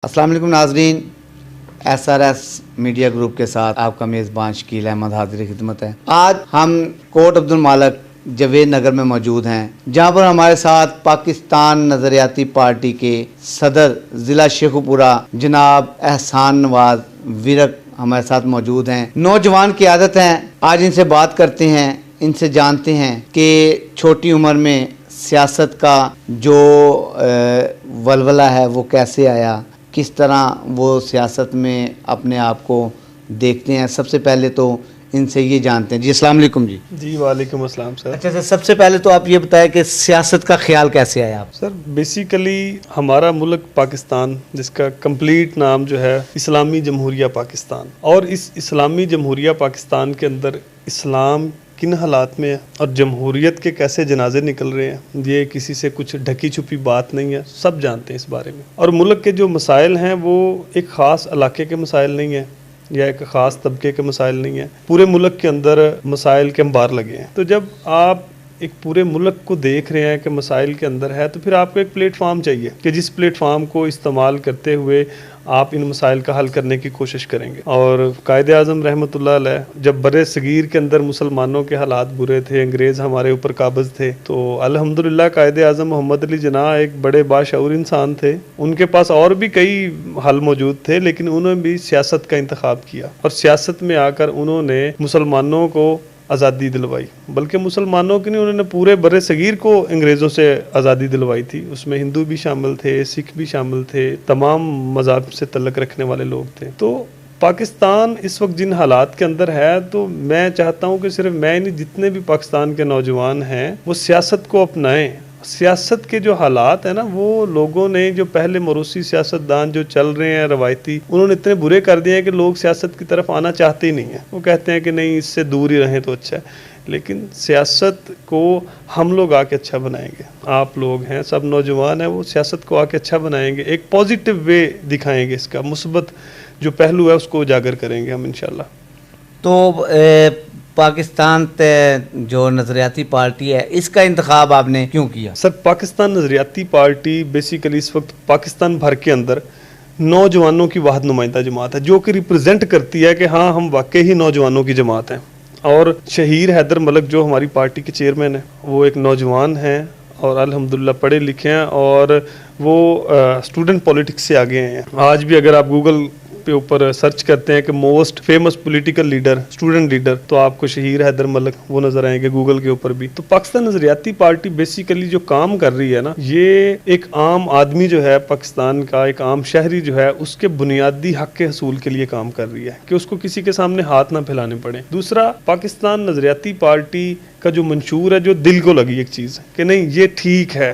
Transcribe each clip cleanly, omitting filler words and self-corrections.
السلام علیکم ناظرین، S R S media group کے ساتھ آپ کا میزبان شکیل احمد حاضر خدمت ہے۔ آج ہم کوٹ عبد المالک جاوید نگر میں موجود ہیں، جہاں پر ہمارے ساتھ پاکستان نظریاتی پارٹی کے صدر ضلع شیخوپورہ جناب احسان نواز ورک ہمارے ساتھ موجود ہیں۔ نوجوان قیادت ہیں، آج ان سے بات کرتے ہیں، ان سے جانتے ہیں کہ چھوٹی عمر میں سیاست کا جو ولولہ ہے وہ کیسے آیا، کس طرح وہ سیاست میں اپنے آپ کو دیکھتے ہیں۔ سب سے پہلے تو ان سے یہ جانتے ہیں۔ جی السلام علیکم۔ جی وعلیکم السلام سر۔ اچھا سر، سب سے پہلے تو آپ یہ بتائیں کہ سیاست کا خیال کیسے آیا آپ؟ سر بیسیکلی ہمارا ملک پاکستان، جس کا کمپلیٹ نام جو ہے اسلامی جمہوریہ پاکستان، اور اس اسلامی جمہوریہ پاکستان کے اندر اسلام کن حالات میں ہے اور جمہوریت کے کیسے جنازے نکل رہے ہیں، یہ کسی سے کچھ ڈھکی چھپی بات نہیں ہے، سب جانتے ہیں اس بارے میں۔ اور ملک کے جو مسائل ہیں وہ ایک خاص علاقے کے مسائل نہیں ہیں یا ایک خاص طبقے کے مسائل نہیں ہیں، پورے ملک کے اندر مسائل کے انبار لگے ہیں۔ تو جب آپ ایک پورے ملک کو دیکھ رہے ہیں کہ مسائل کے اندر ہے، تو پھر آپ کو ایک پلیٹ فارم چاہیے کہ جس پلیٹ فارم کو استعمال کرتے ہوئے آپ ان مسائل کا حل کرنے کی کوشش کریں گے۔ اور قائد اعظم رحمۃ اللہ علیہ جب برِ صغیر کے اندر مسلمانوں کے حالات برے تھے، انگریز ہمارے اوپر قابض تھے، تو الحمدللہ قائد اعظم محمد علی جناح ایک بڑے باشعور انسان تھے۔ ان کے پاس اور بھی کئی حل موجود تھے، لیکن انہوں نے بھی سیاست کا انتخاب کیا، اور سیاست میں آ کر انہوں نے مسلمانوں کو آزادی دلوائی، بلکہ مسلمانوں کی نہیں، انہوں نے پورے برِ صغیر کو انگریزوں سے آزادی دلوائی تھی۔ اس میں ہندو بھی شامل تھے، سکھ بھی شامل تھے، تمام مذاہب سے تعلق رکھنے والے لوگ تھے۔ تو پاکستان اس وقت جن حالات کے اندر ہے، تو میں چاہتا ہوں کہ صرف میں نہیں، جتنے بھی پاکستان کے نوجوان ہیں وہ سیاست کو اپنائیں۔ سیاست کے جو حالات ہیں نا، وہ لوگوں نے جو پہلے موروثی سیاستدان جو چل رہے ہیں روایتی، انہوں نے اتنے برے کر دیے ہیں کہ لوگ سیاست کی طرف آنا چاہتے ہی نہیں ہیں۔ وہ کہتے ہیں کہ نہیں، اس سے دور ہی رہیں تو اچھا ہے۔ لیکن سیاست کو ہم لوگ آ کے اچھا بنائیں گے، آپ لوگ ہیں، سب نوجوان ہیں، وہ سیاست کو آ کے اچھا بنائیں گے، ایک پازیٹیو وے دکھائیں گے، اس کا مثبت جو پہلو ہے اس کو اجاگر کریں گے ہم انشاءاللہ۔ تو پاکستان جو نظریاتی پارٹی ہے، اس کا انتخاب آپ نے کیوں کیا؟ سر پاکستان نظریاتی پارٹی بیسیکلی اس وقت پاکستان بھر کے اندر نوجوانوں کی واحد نمائندہ جماعت ہے، جو کہ ریپرزینٹ کرتی ہے کہ ہاں ہم واقعی ہی نوجوانوں کی جماعت ہیں۔ اور شہیر حیدر ملک جو ہماری پارٹی کے چیئرمین ہیں، وہ ایک نوجوان ہیں اور الحمدللہ پڑھے لکھے ہیں، اور وہ اسٹوڈنٹ پولیٹکس سے آگے ہیں۔ آج بھی اگر آپ گوگل پہ اوپر سرچ کرتے ہیں کہ most famous political leader, student leader, تو آپ کو شہیر حیدر ملک وہ نظر آئیں گے گوگل کے اوپر بھی۔ تو پاکستان نظریاتی پارٹی بیسیکلی جو کام کر رہی ہے نا، یہ ایک عام آدمی جو ہے پاکستان کا، ایک عام شہری جو ہے، اس کے بنیادی حق کے حصول کے لیے کام کر رہی ہے کہ اس کو کسی کے سامنے ہاتھ نہ پھیلانے پڑے۔ دوسرا، پاکستان نظریاتی پارٹی کا جو منشور ہے، جو دل کو لگی ایک چیز کہ نہیں یہ ٹھیک ہے،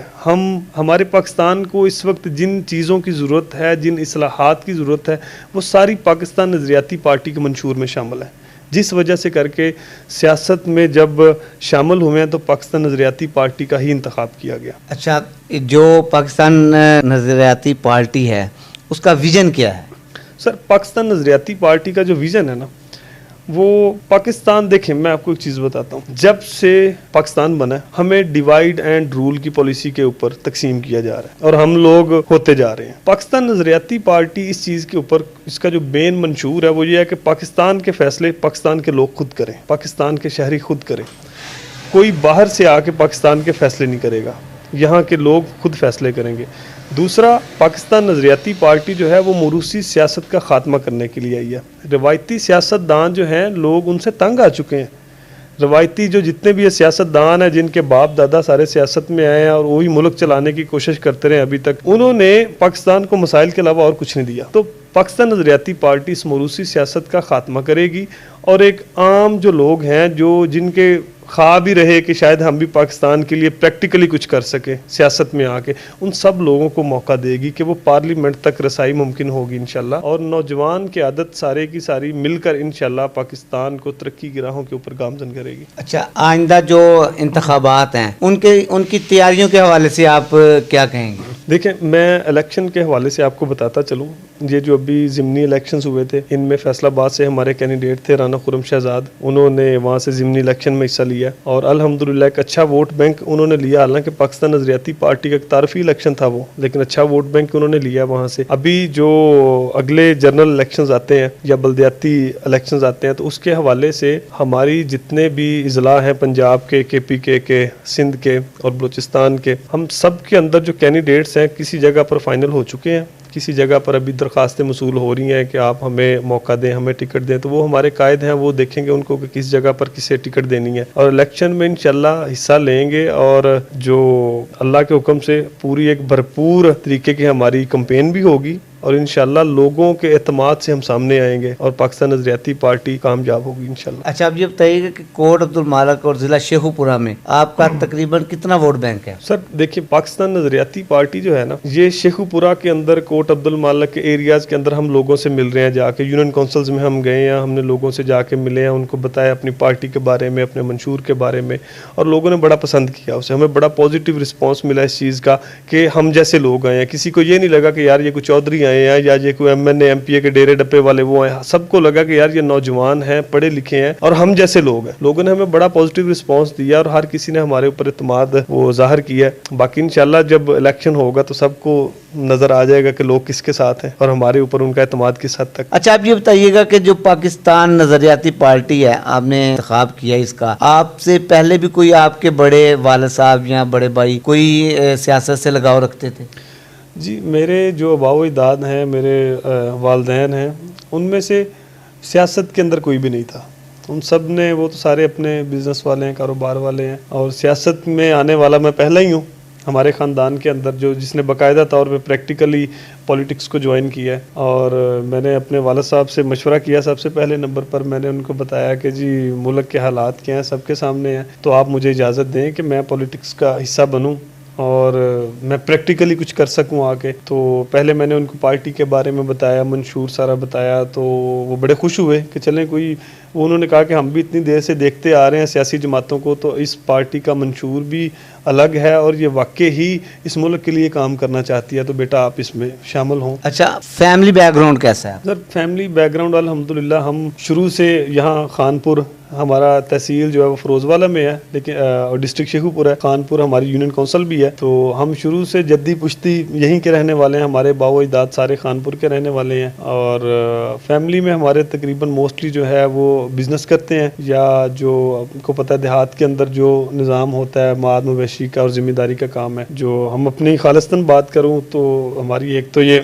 ہمارے پاکستان کو اس وقت جن چیزوں کی ضرورت ہے، جن اصلاحات کی ضرورت ہے، وہ ساری پاکستان نظریاتی پارٹی کے منشور میں شامل ہے، جس وجہ سے کر کے سیاست میں جب شامل ہوئے ہیں تو پاکستان نظریاتی پارٹی کا ہی انتخاب کیا گیا۔ اچھا، جو پاکستان نظریاتی پارٹی ہے اس کا ویژن کیا ہے؟ سر پاکستان نظریاتی پارٹی کا جو ویژن ہے نا، وہ پاکستان، دیکھیں میں آپ کو ایک چیز بتاتا ہوں، جب سے پاکستان بنا ہے ہمیں ڈیوائیڈ اینڈ رول کی پالیسی کے اوپر تقسیم کیا جا رہا ہے، اور ہم لوگ ہوتے جا رہے ہیں۔ پاکستان نظریاتی پارٹی اس چیز کے اوپر، اس کا جو مین منشور ہے وہ یہ ہے کہ پاکستان کے فیصلے پاکستان کے لوگ خود کریں، پاکستان کے شہری خود کریں، کوئی باہر سے آ کے پاکستان کے فیصلے نہیں کرے گا، یہاں کے لوگ خود فیصلے کریں گے۔ دوسرا، پاکستان نظریاتی پارٹی جو ہے وہ موروثی سیاست کا خاتمہ کرنے کے لیے آئی ہے۔ روایتی سیاست دان جو ہیں، لوگ ان سے تنگ آ چکے ہیں۔ روایتی جو جتنے بھی سیاست دان ہیں، جن کے باپ دادا سارے سیاست میں آئے ہیں اور وہی ملک چلانے کی کوشش کرتے رہے ابھی تک، انہوں نے پاکستان کو مسائل کے علاوہ اور کچھ نہیں دیا۔ تو پاکستان نظریاتی پارٹی اس موروثی سیاست کا خاتمہ کرے گی، اور ایک عام جو لوگ ہیں، جن کے خواب ہی رہے کہ شاید ہم بھی پاکستان کے لیے پریکٹیکلی کچھ کر سکیں سیاست میں آ کے، ان سب لوگوں کو موقع دے گی کہ وہ پارلیمنٹ تک رسائی ممکن ہوگی انشاءاللہ، اور نوجوان کی عادت سارے کی ساری مل کر انشاءاللہ پاکستان کو ترقی کی راہوں کے اوپر گامزن کرے گی۔ اچھا، آئندہ جو انتخابات ہیں ان کی تیاریوں کے حوالے سے آپ کیا کہیں گے؟ دیکھیں، میں الیکشن کے حوالے سے آپ کو بتاتا چلوں، یہ جو ابھی ضمنی الیکشنز ہوئے تھے، ان میں فیصل آباد سے ہمارے کینڈیڈیٹ تھے رانا خرم شہزاد، انہوں نے وہاں سے ضمنی الیکشن میں حصہ لیا۔ ہے اور الحمدللہ ایک اچھا ووٹ بینک انہوں نے لیا. حالانکہ پاکستان نظریاتی پارٹی کا ایک تعارفی الیکشن تھا وہ, لیکن اچھا ووٹ بینک انہوں نے لیا وہاں سے. ابھی جو اگلے جنرل الیکشنز آتے ہیں یا بلدیاتی الیکشنز آتے ہیں تو اس کے حوالے سے ہماری جتنے بھی اضلاع ہیں پنجاب کے پی کے سندھ کے اور بلوچستان کے, ہم سب کے اندر جو کینڈیڈیٹس ہیں کسی جگہ پر فائنل ہو چکے ہیں, کسی جگہ پر ابھی درخواستیں موصول ہو رہی ہیں کہ آپ ہمیں موقع دیں, ہمیں ٹکٹ دیں. تو وہ ہمارے قائد ہیں, وہ دیکھیں گے ان کو کہ کس جگہ پر کسے ٹکٹ دینی ہے اور الیکشن میں انشاءاللہ حصہ لیں گے. اور جو اللہ کے حکم سے پوری ایک بھرپور طریقے کی ہماری کمپین بھی ہوگی اور انشاءاللہ لوگوں کے اعتماد سے ہم سامنے آئیں گے اور پاکستان نظریاتی پارٹی کامیاب ہوگی انشاءاللہ. اچھا اب یہ بتائیے گا کہ کوٹ عبد المالک اور ضلع شیخو پورہ میں آپ کا تقریباً کتنا ووٹ بینک ہے؟ سر دیکھیے, پاکستان نظریاتی پارٹی جو ہے نا, یہ شیخو پورہ کے اندر کوٹ عبد المالک کے ایریاز کے اندر ہم لوگوں سے مل رہے ہیں. جا کے یونین کونسلز میں ہم گئے ہیں, ہم نے لوگوں سے جا کے ملے ہیں, ان کو بتایا اپنی پارٹی کے بارے میں, اپنے منشور کے بارے میں, اور لوگوں نے بڑا پسند کیا اسے. ہمیں بڑا پازیٹیو رسپانس ملا اس چیز کا کہ ہم جیسے لوگ آئے ہیں. کسی کو یہ نہیں لگا کہ یار یہ کوئی چودھری آئے ہیں یا یہ کوئی M N A M P A کے ڈیرے ڈپے والے وہ ہیں. سب کو لگا کہ یار یہ نوجوان ہیں, پڑھے لکھے ہیں اور ہم جیسے لوگ ہیں. لوگوں نے ہمیں بڑا پازیٹیو رسپانس دیا اور ہر کسی نے ہمارے اوپر اعتماد وہ ظاہر کیا ہے. باقی انشاءاللہ جب الیکشن ہوگا تو سب کو نظر آ جائے گا کہ لوگ کس کے ساتھ ہیں اور ہمارے اوپر ان کا اعتماد کس حد تک. اچھا آپ یہ بتائیے گا کہ جو پاکستان نظریاتی پارٹی ہے, آپ نے انتخاب کیا اس کا, آپ سے پہلے بھی کوئی آپ کے بڑے والد صاحب یا بڑے بھائی کوئی سیاست سے لگاؤ رکھتے تھے؟ جی, میرے جو آباء و اجداد ہیں, میرے والدین ہیں, ان میں سے سیاست کے اندر کوئی بھی نہیں تھا. ان سب نے, وہ تو سارے اپنے بزنس والے ہیں, کاروبار والے ہیں, اور سیاست میں آنے والا میں پہلا ہی ہوں ہمارے خاندان کے اندر جس نے باقاعدہ طور پہ پریکٹیکلی پولیٹکس کو جوائن کیا ہے. اور میں نے اپنے والد صاحب سے مشورہ کیا. سب سے پہلے نمبر پر میں نے ان کو بتایا کہ جی ملک کے حالات کیا ہیں, سب کے سامنے ہیں, تو آپ مجھے اجازت دیں کہ میں پولیٹکس کا حصہ بنوں اور میں پریکٹیکلی کچھ کر سکوں آگے. تو پہلے میں نے ان کو پارٹی کے بارے میں بتایا, منشور سارا بتایا, تو وہ بڑے خوش ہوئے کہ چلیں کوئی, وہ انہوں نے کہا کہ ہم بھی اتنی دیر سے دیکھتے آ رہے ہیں سیاسی جماعتوں کو, تو اس پارٹی کا منشور بھی الگ ہے اور یہ واقع ہی اس ملک کے لیے کام کرنا چاہتی ہے, تو بیٹا آپ اس میں شامل ہوں. اچھا فیملی بیک گراؤنڈ کیسا ہے سر؟ فیملی بیک گراؤنڈ الحمدللہ ہم شروع سے یہاں خانپور, ہمارا تحصیل جو ہے وہ فروز والا میں ہے, لیکن اور ڈسٹرکٹ شیخو پورہ ہے, خانپور ہماری یونین کونسل بھی ہے. تو ہم شروع سے جدی پشتی یہیں کے رہنے والے ہیں, ہمارے باو اجداد سارے خانپور کے رہنے والے ہیں. اور فیملی میں ہمارے تقریباً موسٹلی جو ہے وہ بزنس کرتے ہیں, یا جو آپ کو پتہ ہے دیہات کے اندر جو نظام ہوتا ہے ماد مویشی کا اور ذمہ داری کا کام ہے. جو ہم اپنی خالصتاً بات کروں تو ہماری ایک تو یہ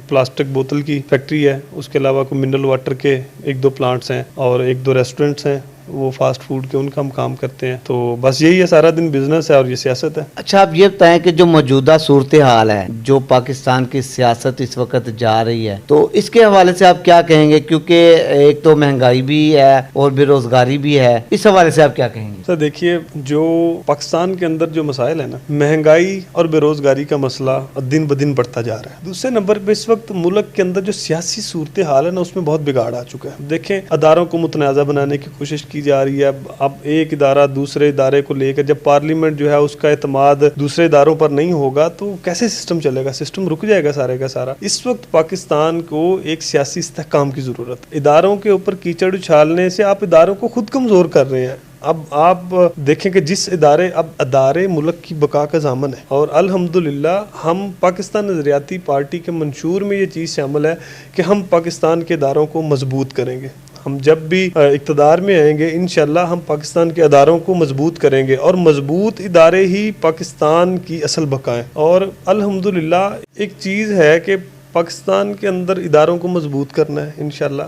پلاسٹک بوتل کی فیکٹری ہے, اس کے علاوہ کوئی منرل واٹر کے 1-2 پلانٹس ہیں اور 1-2 ریسٹورنٹس ہیں, وہ فاسٹ فوڈ کے, ان کا ہم کام کرتے ہیں. تو بس یہی ہے, سارا دن بزنس ہے اور یہ سیاست ہے. اچھا آپ یہ بتائیں کہ جو موجودہ صورتحال ہے, جو پاکستان کی سیاست اس وقت جا رہی ہے, تو اس کے حوالے سے آپ کیا کہیں گے؟ کیونکہ ایک تو مہنگائی بھی ہے اور بے روزگاری بھی ہے, اس حوالے سے آپ کیا کہیں گے؟ سر دیکھیے, جو پاکستان کے اندر جو مسائل ہیں نا, مہنگائی اور بے روزگاری کا مسئلہ دن بدن بڑھتا جا رہا ہے. دوسرے نمبر پہ اس وقت ملک کے اندر جو سیاسی صورتحال ہے نا, اس میں بہت بگاڑ آ چکا ہے. دیکھیں اداروں کو متنازع بنانے کی کوشش کی جا رہی ہے. اب ایک ادارہ دوسرے ادارے کو لے کر, جب پارلیمنٹ جو ہے اس کا اعتماد دوسرے اداروں پر نہیں ہوگا تو کیسے سسٹم چلے گا؟ سسٹم رک جائے گا سارے کا سارا. اس وقت پاکستان کو ایک سیاسی استحکام کی ضرورت. اداروں کے اوپر کیچڑ اچھالنے سے آپ اداروں کو خود کمزور کر رہے ہیں. اب آپ دیکھیں کہ جس ادارے ملک کی بقا کا ضامن ہے, اور الحمدللہ ہم پاکستان نظریاتی پارٹی کے منشور میں یہ چیز شامل ہے کہ ہم پاکستان کے اداروں کو مضبوط کریں گے. ہم جب بھی اقتدار میں آئیں گے انشاءاللہ ہم پاکستان کے اداروں کو مضبوط کریں گے, اور مضبوط ادارے ہی پاکستان کی اصل بقا ہیں. اور الحمدللہ ایک چیز ہے کہ پاکستان کے اندر اداروں کو مضبوط کرنا ہے انشاءاللہ.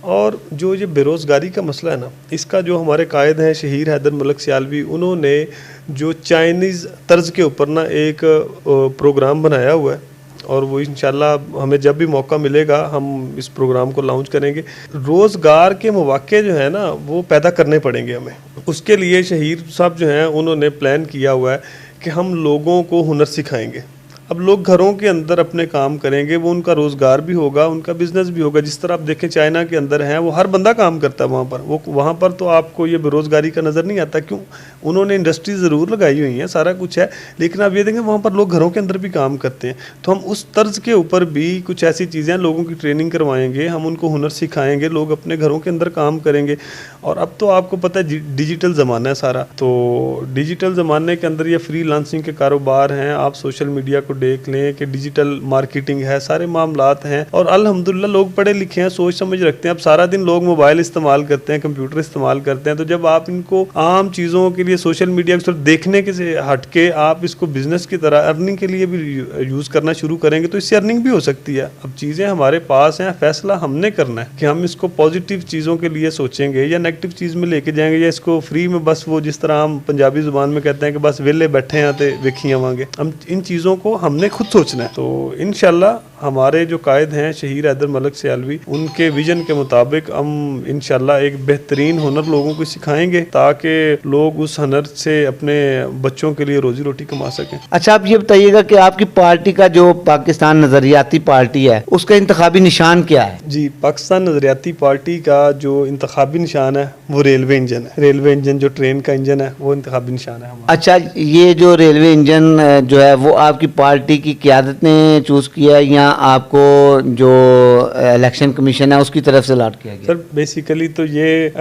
اور جو یہ بے روزگاری کا مسئلہ ہے نا, اس کا جو ہمارے قائد ہیں شہیر حیدر ملک سیالوی, انہوں نے جو چائنیز طرز کے اوپر نا ایک پروگرام بنایا ہوا ہے, اور وہ انشاءاللہ ہمیں جب بھی موقع ملے گا ہم اس پروگرام کو لانچ کریں گے. روزگار کے مواقع جو ہیں نا وہ پیدا کرنے پڑیں گے ہمیں. اس کے لیے شہیر صاحب جو ہیں انہوں نے پلان کیا ہوا ہے کہ ہم لوگوں کو ہنر سکھائیں گے. اب لوگ گھروں کے اندر اپنے کام کریں گے, وہ ان کا روزگار بھی ہوگا, ان کا بزنس بھی ہوگا. جس طرح آپ دیکھیں چائنا کے اندر ہیں, وہ ہر بندہ کام کرتا ہے وہاں پر, وہ وہاں پر تو آپ کو یہ بے روزگاری کا نظر نہیں آتا. کیوں؟ انہوں نے انڈسٹری ضرور لگائی ہوئی ہیں, سارا کچھ ہے, لیکن آپ یہ دیکھیں وہاں پر لوگ گھروں کے اندر بھی کام کرتے ہیں. تو ہم اس طرز کے اوپر بھی کچھ ایسی چیزیں لوگوں کی ٹریننگ کروائیں گے, ہم ان کو ہنر سکھائیں گے, لوگ اپنے گھروں کے اندر کام کریں گے. اور اب تو آپ کو پتہ ہے ڈیجیٹل زمانہ ہے سارا, تو ڈیجیٹل زمانے کے اندر یہ فری لانسنگ کے کاروبار ہیں. آپ سوشل میڈیا کو دیکھ لیں کہ ڈیجیٹل مارکیٹنگ ہے, سارے معاملات ہیں, اور الحمدللہ لوگ پڑھے لکھے ہیں, سوچ سمجھ رکھتے ہیں. اب سارا دن لوگ موبائل استعمال کرتے ہیں, کمپیوٹر استعمال کرتے ہیں, تو جب آپ ان کو عام چیزوں کے لیے سوشل میڈیا کو صرف دیکھنے کے سے ہٹ کے آپ اس کو بزنس کی طرح ارننگ کے لیے بھی یوز کرنا شروع کریں گے, تو اس سے ارننگ بھی ہو سکتی ہے. اب چیزیں ہمارے پاس ہیں, فیصلہ ہم نے کرنا ہے کہ ہم اس کو پازیٹیو چیزوں کے لیے سوچیں گے یا نیگیٹو چیز میں لے کے جائیں گے, یا اس کو فری میں بس وہ جس طرح ہم پنجابی زبان میں کہتے ہیں کہ بس ویلے بیٹھے ہیں تے ویکھیاں وانگے. ہم ان چیزوں کو ہم نے خود سوچنا ہے. تو انشاءاللہ ہمارے جو قائد ہیں شہیر حیدر ملک سیالوی, ان کے ویژن کے مطابق ہم انشاءاللہ ایک بہترین ہنر لوگوں کو سکھائیں گے تاکہ لوگ اس ہنر سے اپنے بچوں کے لیے روزی روٹی کما سکیں. اچھا, آپ یہ بتائیے گا کہ آپ کی پارٹی کا جو پاکستان نظریاتی پارٹی ہے اس کا انتخابی نشان کیا ہے؟ جی, پاکستان نظریاتی پارٹی کا جو انتخابی نشان ہے وہ ریلوے انجن ہے. ریلوے انجن جو ٹرین کا انجن ہے وہ انتخابی نشان ہے ہمارا. اچھا, یہ جو ریلوے انجن جو ہے وہ آپ کی پارٹی کی قیادت نے چوز کیا ہے یا آپ کو جو الیکشن کمیشن ہے اس کی طرف سے الاٹ کیا گیا؟ سر بیسیکلی تو یہ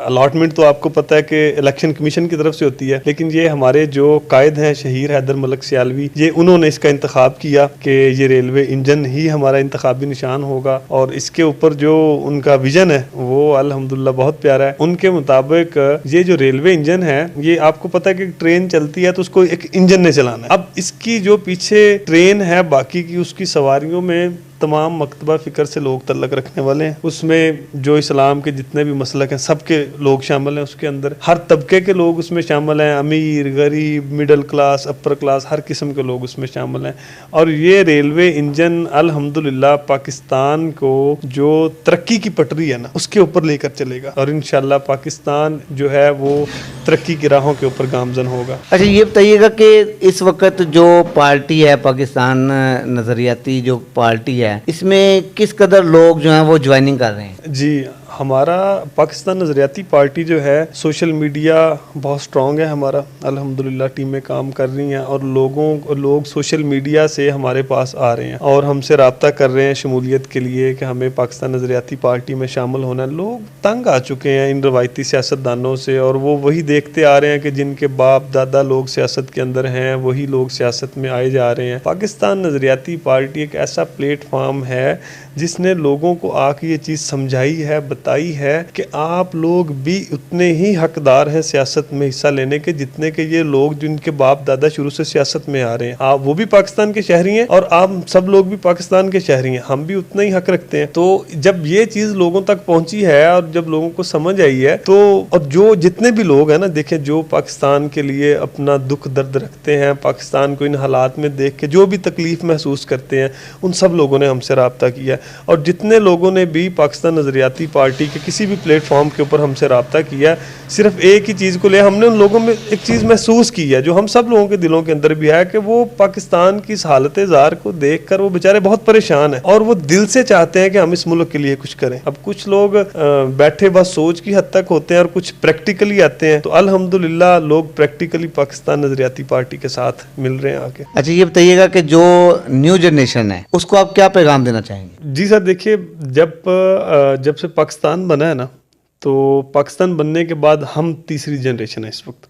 الاٹمنٹ تو آپ کو پتہ ہے کہ الیکشن کمیشن کی طرف سے ہوتی ہے, لیکن یہ ہمارے جو قائد ہیں شہیر حیدر ملک سیالوی, یہ انہوں نے اس کا انتخاب کیا کہ یہ ریلوے انجن ہی ہمارا انتخابی نشان ہوگا. اور اس کے اوپر جو ان کا ویژن ہے وہ الحمدللہ بہت پیارا ہے. ان کے مطابق یہ جو ریلوے انجن ہے, یہ آپ کو پتہ ہے کہ ٹرین چلتی ہے تو اس کو ایک انجن نے چلانا ہے. اب اس کی جو پیچھے ٹرین ہے باقی کی, اس کی سواریوں میں تمام مکتبہ فکر سے لوگ تعلق رکھنے والے ہیں. اس میں جو اسلام کے جتنے بھی مسلک ہیں سب کے لوگ شامل ہیں. اس کے اندر ہر طبقے کے لوگ اس میں شامل ہیں, امیر, غریب, مڈل کلاس, اپر کلاس, ہر قسم کے لوگ اس میں شامل ہیں. اور یہ ریلوے انجن الحمدللہ پاکستان کو جو ترقی کی پٹری ہے نا اس کے اوپر لے کر چلے گا, اور انشاءاللہ پاکستان جو ہے وہ ترقی کی راہوں کے اوپر گامزن ہوگا. اچھا, یہ بتائیے گا کہ اس وقت جو پارٹی ہے پاکستان نظریاتی جو پارٹی ہے, اس میں کس قدر لوگ جو ہیں وہ جوائننگ کر رہے ہیں؟ جی, ہمارا پاکستان نظریاتی پارٹی جو ہے سوشل میڈیا بہت سٹرونگ ہے ہمارا, الحمدللہ ٹیمیں کام کر رہی ہیں, اور لوگ سوشل میڈیا سے ہمارے پاس آ رہے ہیں اور ہم سے رابطہ کر رہے ہیں شمولیت کے لیے کہ ہمیں پاکستان نظریاتی پارٹی میں شامل ہونا ہے. لوگ تنگ آ چکے ہیں ان روایتی سیاستدانوں سے, اور وہ وہی دیکھتے آ رہے ہیں کہ جن کے باپ دادا لوگ سیاست کے اندر ہیں وہی لوگ سیاست میں آئے جا رہے ہیں. پاکستان نظریاتی پارٹی ایک ایسا پلیٹ فارم ہے جس نے لوگوں کو آ کے یہ چیز سمجھائی ہے, بتائی ہے کہ آپ لوگ بھی اتنے ہی حقدار ہیں سیاست میں حصہ لینے کے جتنے کہ یہ لوگ جن کے باپ دادا شروع سے سیاست میں آ رہے ہیں. آپ وہ بھی پاکستان کے شہری ہیں اور آپ سب لوگ بھی پاکستان کے شہری ہیں, ہم بھی اتنا ہی حق رکھتے ہیں. تو جب یہ چیز لوگوں تک پہنچی ہے اور جب لوگوں کو سمجھ آئی ہے, تو اور جو جتنے بھی لوگ ہیں نا, دیکھیں جو پاکستان کے لیے اپنا دکھ درد رکھتے ہیں, پاکستان کو ان حالات میں دیکھ کے جو بھی تکلیف محسوس کرتے ہیں, ان سب لوگوں نے ہم سے رابطہ کیا. اور جتنے لوگوں نے بھی پاکستان نظریاتی پارٹی کے کسی بھی پلیٹ فارم کے اوپر ہم سے رابطہ کیا, صرف ایک ہی چیز کو لے, ہم نے ان لوگوں میں ایک چیز محسوس کی ہے جو ہم سب لوگوں کے دلوں کے اندر بھی ہے کہ وہ پاکستان کی اس حالت زار کو دیکھ کر وہ بیچارے بہت پریشان ہیں اور وہ دل سے چاہتے ہیں کہ ہم اس ملک کے لیے کچھ کریں. اب کچھ لوگ بیٹھے بس سوچ کی حد تک ہوتے ہیں اور کچھ پریکٹیکلی آتے ہیں, تو الحمدللہ لوگ پریکٹیکلی پاکستان نظریاتی پارٹی کے ساتھ مل رہے ہیں آگے. اچھا, یہ بتائیے گا کہ جو نیو جنریشن ہے اس کو آپ کیا پیغام دینا چاہیں گے؟ جی سر, دیکھیے جب سے پاکستان بنا ہے نا, تو پاکستان بننے کے بعد ہم تیسری جنریشن ہے اس وقت.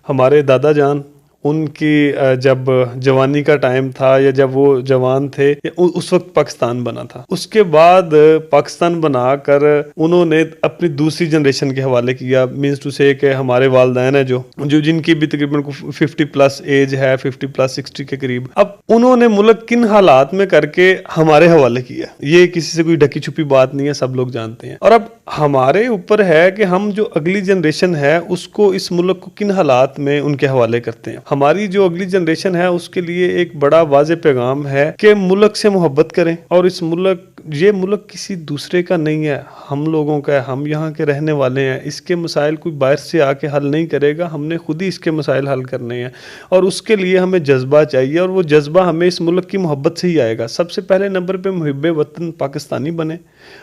ہمارے دادا جان ان کی جب جوانی کا ٹائم تھا یا جب وہ جوان تھے اس وقت پاکستان بنا تھا. اس کے بعد پاکستان بنا کر انہوں نے اپنی دوسری جنریشن کے حوالے کیا, مینس ٹو سے کہ ہمارے والدین ہیں جو جن کی بھی تقریباً 50+ ایج ہے, 50+ 60 کے قریب, اب انہوں نے ملک کن حالات میں کر کے ہمارے حوالے کیا. یہ کسی سے کوئی ڈھکی چھپی بات نہیں ہے, سب لوگ جانتے ہیں. اور اب ہمارے اوپر ہے کہ ہم جو اگلی جنریشن ہے اس کو اس ملک کو کن حالات میں ان کے حوالے کرتے ہیں. ہماری جو اگلی جنریشن ہے اس کے لیے ایک بڑا واضح پیغام ہے کہ ملک سے محبت کریں، اور یہ ملک کسی دوسرے کا نہیں ہے، ہم لوگوں کا ہے، ہم یہاں کے رہنے والے ہیں، اس کے مسائل کوئی باہر سے آ کے حل نہیں کرے گا، ہم نے خود ہی اس کے مسائل حل کرنے ہیں، اور اس کے لیے ہمیں جذبہ چاہیے، اور وہ جذبہ ہمیں اس ملک کی محبت سے ہی آئے گا۔ سب سے پہلے نمبر پہ محب وطن پاکستانی بنے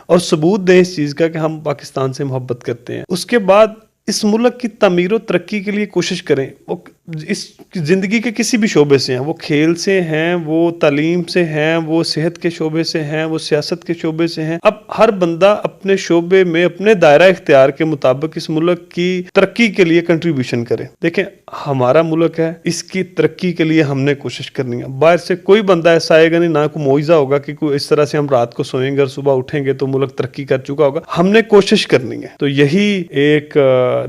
اور ثبوت دیں اس چیز کا کہ ہم پاکستان سے محبت کرتے ہیں۔ اس کے بعد اس ملک کی تعمیر و ترقی کے لیے کوشش کریں، وہ اس زندگی کے کسی بھی شعبے سے ہیں، وہ کھیل سے ہیں، وہ تعلیم سے ہیں، وہ صحت کے شعبے سے ہیں، وہ سیاست کے شعبے سے ہیں۔ اب ہر بندہ اپنے شعبے میں اپنے دائرہ اختیار کے مطابق اس ملک کی ترقی کے لیے کنٹریبیوشن کرے۔ دیکھیں ہمارا ملک ہے، اس کی ترقی کے لیے ہم نے کوشش کرنی ہے۔ باہر سے کوئی بندہ ایسا آئے گا نہیں، نہ کوئی معجزہ ہوگا کہ کوئی اس طرح سے ہم رات کو سوئیں گے اور صبح اٹھیں گے تو ملک ترقی کر چکا ہوگا۔ ہم نے کوشش کرنی ہے۔ تو یہی ایک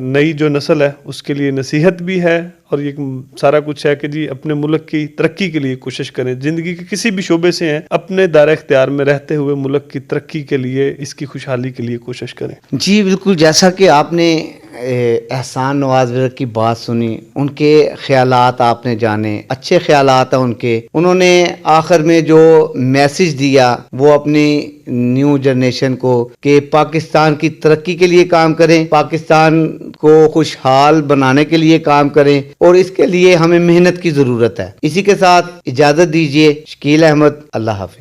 نئی جو نسل ہے اس کے لیے نصیحت بھی ہے، اور یہ سارا کچھ ہے کہ جی اپنے ملک کی ترقی کے لیے کوشش کریں، زندگی کے کسی بھی شعبے سے ہیں، اپنے دائرہ اختیار میں رہتے ہوئے ملک کی ترقی کے لیے، اس کی خوشحالی کے لیے کوشش کریں۔ جی بالکل، جیسا کہ آپ نے احسان نواز ورک کی بات سنی، ان کے خیالات آپ نے جانے، اچھے خیالات ہیں ان کے۔ انہوں نے آخر میں جو میسج دیا وہ اپنی نیو جنریشن کو کہ پاکستان کی ترقی کے لیے کام کریں، پاکستان کو خوشحال بنانے کے لیے کام کریں، اور اس کے لیے ہمیں محنت کی ضرورت ہے۔ اسی کے ساتھ اجازت دیجیے، شکیل احمد، اللہ حافظ۔